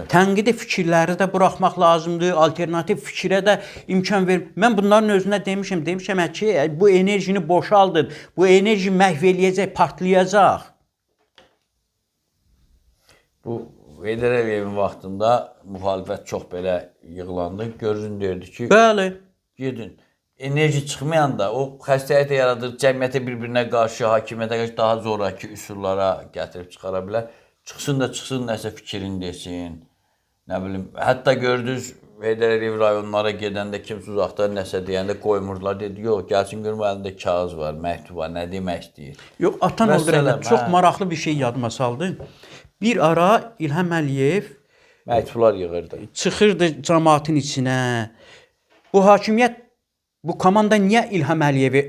Tənqidi fikirləri də buraxmaq lazımdır, alternativ fikrə də imkan verir. Mən bunların özünə demişəm ki, bu enerjini boşaldın, bu enerji məhv eləyəcək, partlayacaq. Bu Heydər Əliyevin vaxtında müxalifət çox belə yığılandı. Gözün deyirdi ki, bəli, gedin. Enerji çıxmayanda o xəstəliyi də yaradır, cəmiyyətə bir-birinə qarşı, hakimiyyətə qarşı daha zoraki üsullara gətirib çıxara bilər. Çıxsın nəsə fikrini desin. Nə bilim, hətta gördünüz Heydər Əliyev rayonlara gedəndə kimsə uzaqdan nəsə deyəndə qoymurdular. Dedi, yox, gəlsin görüm əlində kağız var, məktub var, nə demək istəyir. Yox, atan öldürəndə çox maraqlı bir şey yadıma saldı. Bir ara İlham Əliyev məktublar yığırdı. Çıxırdı cəmaatın içinə. Bu hakimiyyət, bu komanda niyə İlham Əliyevi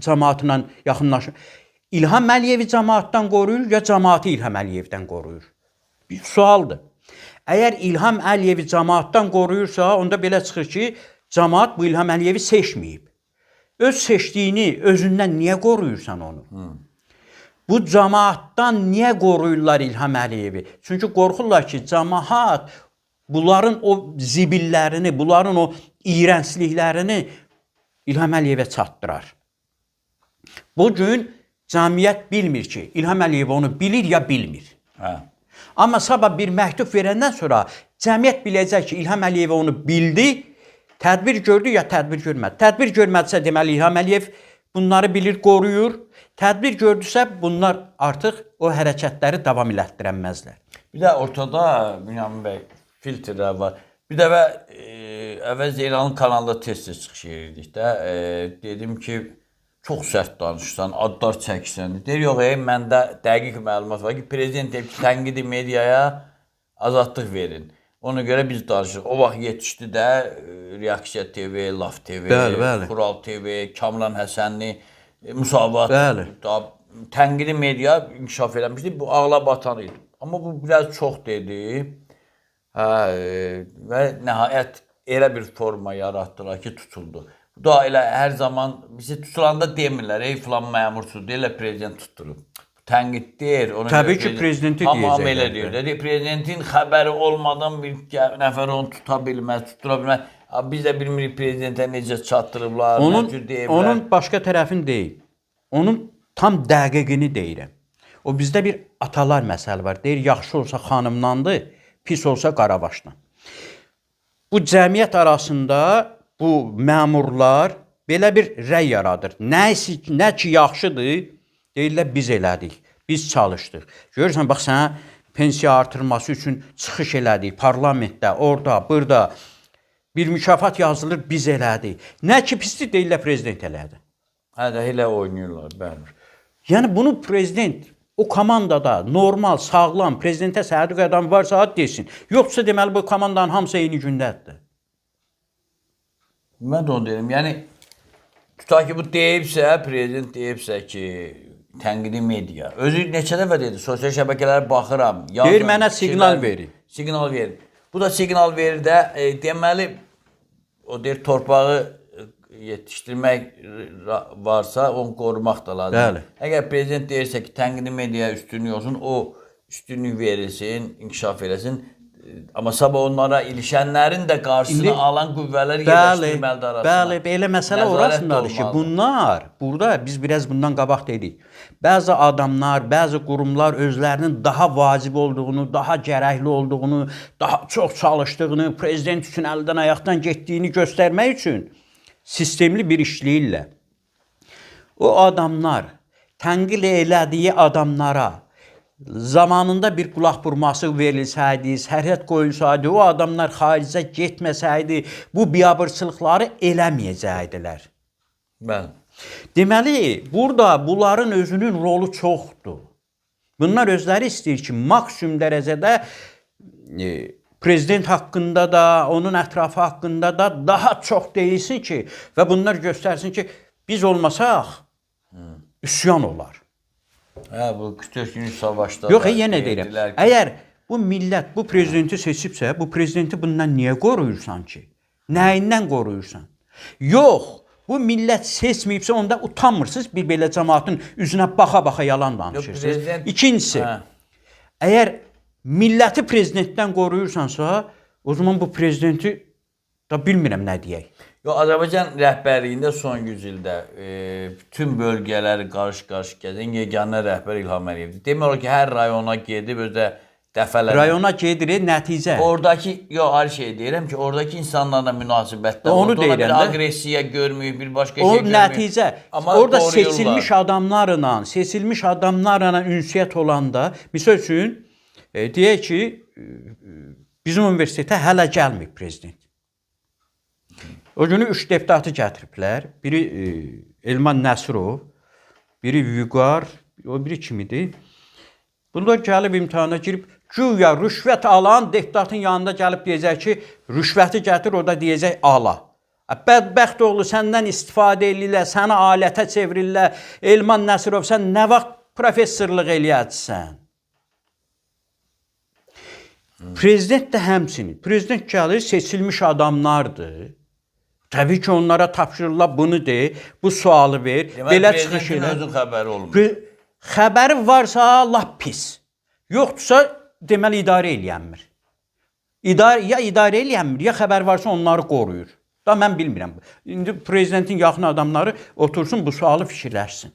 cəmaatla yaxınlaşır? İlham Əliyevi cəmaatdan qoruyur, ya cəmaatı İlham Əliyevdən qoruyur? Bir sualdır. Əgər İlham Əliyevi cəmaatdan qoruyursa, onda belə çıxır ki, cəmaat bu İlham Əliyevi seçməyib. Öz seçdiyini özündən niyə qoruyursan onu? Bu cəmaatdan niyə qoruyurlar İlham Əliyevi? Çünki qorxurlar ki, cəmaat bunların o zibillərini, bunların o iyrəncliklərini İlham Əliyevə çatdırar. Bugün cəmiyyət bilmir ki, İlham Əliyev onu bilir ya bilmir. Amma sabah bir məktub verəndən sonra cəmiyyət biləcək ki, İlham Əliyev onu bildi, tədbir gördü ya tədbir görmədi. Tədbir görmədisə deməli İlham Əliyev bunları bilir, qoruyur. Tədbir gördüsə bunlar artıq o hərəkətləri davam elətdirənməzlər. Bir də ortada Bünyamin bəy filtrlər var. Bir dəfə əvvəl Zeyranın kanalında tez-tez çıxış edirdik də. Dedim ki, çox sərt danışsan, adlar çəksən. Deyir, yox, məndə dəqiq məlumat var ki, prezident deyib ki, tənqidi mediaya azadlıq verin. Ona görə biz danışırıq. O vaxt yetişdi də Reaksiya TV, Laf TV, Xural TV, Kamran Həsənli, Müsavat, tənqidi media inkişaf eləmişdi. Bu ağla batan idi. Amma bu biraz çox dedi. Və nəhayət elə bir forma yaratdılar ki, tutuldu. Bu da elə hər zaman bizi tutulanda demirlər, ey filan məmursudur, deyirlər prezident tutturub. Tənqid deyir. Təbii ki, prezidenti deyəcək. Hamam elə deyir. Dedi, prezidentin xəbəri olmadan bir nəfər onu tuta bilməz, tuttura bilməz. Biz də bilmirik prezidentə necə çatdırıblar, nə cür deyiblər. Onun başqa tərəfini deyil. Onun tam dəqiqini deyirəm. O bizdə bir atalar məsələ var. Deyir, yaxşı olsa xanımdandır, pis olsa qarabaşdan. Bu cəmiyyət arasında bu məmurlar belə bir rəy yaradır. Nə ki yaxşıdır, deyirlər biz elədik, biz çalışdıq. Görürsən, bax sənə pensiya artırması üçün çıxış elədik, parlamentdə, orada, burada bir mükafat yazılır, biz elədik. Nə ki pisdir, deyirlər prezident elədi. Hədə elə oynayırlar, bəli. Yəni bunu prezident o komandada normal, sağlam, prezidentə sadiq adam varsa ad desin. Yoxsa deməli bu komandanın hamısı eyni gündədir. Mən də onu deyirəm. Yəni, tutaq ki, bu deyibsə, prezident deyibsə ki, tənqidi media. Özü neçə dəfə dedi, sosial şəbəkələrə baxıram. Deyir, mənə siqnal verir. Siqnal verir. Bu da siqnal verir də, deməli, o deyir, torpağı yetişdirmək varsa, onu qorumaq da lazım. Əgər prezident deyirsə ki, tənqidi mediaya üstünlük olsun, o üstünlük verilsin, inkişaf eləsin. Amma sabah onlara ilişənlərin də qarşısını alan qüvvələr yerləşdirməlidir arasında. Bəli, belə məsələ orasındadır ki, bunlar, burada biz biraz bundan qabaq dedik. Bəzi adamlar, bəzi qurumlar özlərinin daha vacib olduğunu, daha gərəkli olduğunu, daha çox çalışdığını, prezident üçün əldən ayaqdan getdiyini göstərmək üçün sistemli bir işləyirlər. O adamlar tənqid elədiyi adamlara zamanında bir qulaq vurması verilsəydi, sərhəd qoyulsaydı, o adamlar xaricə getməsəydi, bu biabırçılıqları eləməyəcəkdilər. Bəli. Deməli, burada bunların özünün rolu çoxdur. Bunlar özləri istəyir ki, maksimum dərəcədə prezident haqqında da, onun ətrafı haqqında da daha çox deyilsin ki, və bunlar göstərsin ki, biz olmasaq, üsyan olar. Bu 44 günlük savaşda yox, yenə deyirəm. Əgər bu millət bu prezidenti seçibsə, bu prezidenti bundan niyə qoruyursan ki? Nəyindən qoruyursan? Yox, bu millət seçməyibsə, onda utanmırsınız, bir belə cəmaatın üzünə baxa-baxa yalan danışırsınız. İkincisi, əgər milləti prezidentdən qoruyursansa, o zaman bu prezidenti da bilmirəm nə deyək. Azərbaycan rəhbərliyində son 100 ildə bütün bölgələri qarış-qarış gəzən yeganə rəhbər İlham Əliyevdir. Demək olar ki, hər rayona gedib özə dəfələrlə Rayona gedir, nəticə. oradakı, hər şey deyirəm ki, oradakı insanlarla münasibətdə Onu orada deyirəm bir də. aqressiya görməyib, bir başqa O şey görməyib. nəticə. Amma Orada qoruyurlar. seçilmiş adamlarla ünsiyyət olanda, misal üçün, deyək ki, bizim universitetə hələ gəlməyib prezident. O günü 3 deputatı gətiriblər. Biri Elman Nəsirov, biri Vüqar, o biri kim idi? Bunlar gəlib imtahana girib, güya rüşvət alan deputatın yanında gəlib deyəcək ki, rüşvəti gətir, o da deyəcək ala. Bədbəxt oğlu səndən istifadə edirlər, səni alətə çevirirlər. Elman Nəsirov, sən nə vaxt professorluq eləyəcəksən? Prezident də həmçinin. Prezident gəlir, seçilmiş adamlardır. Təbii ki, onlara tapşırırlar, bunu de, bu sualı ver, belə çıxış Prezidentin elə. özün xəbəri olmur. Xəbəri varsa, lap pis. Yoxdursa, deməli, idarə eləyənmir. Ya idarə eləyənmir, ya xəbər varsa onları qoruyur. Da mən bilmirəm. İndi prezidentin yaxın adamları otursun, bu sualı fikirləşsin.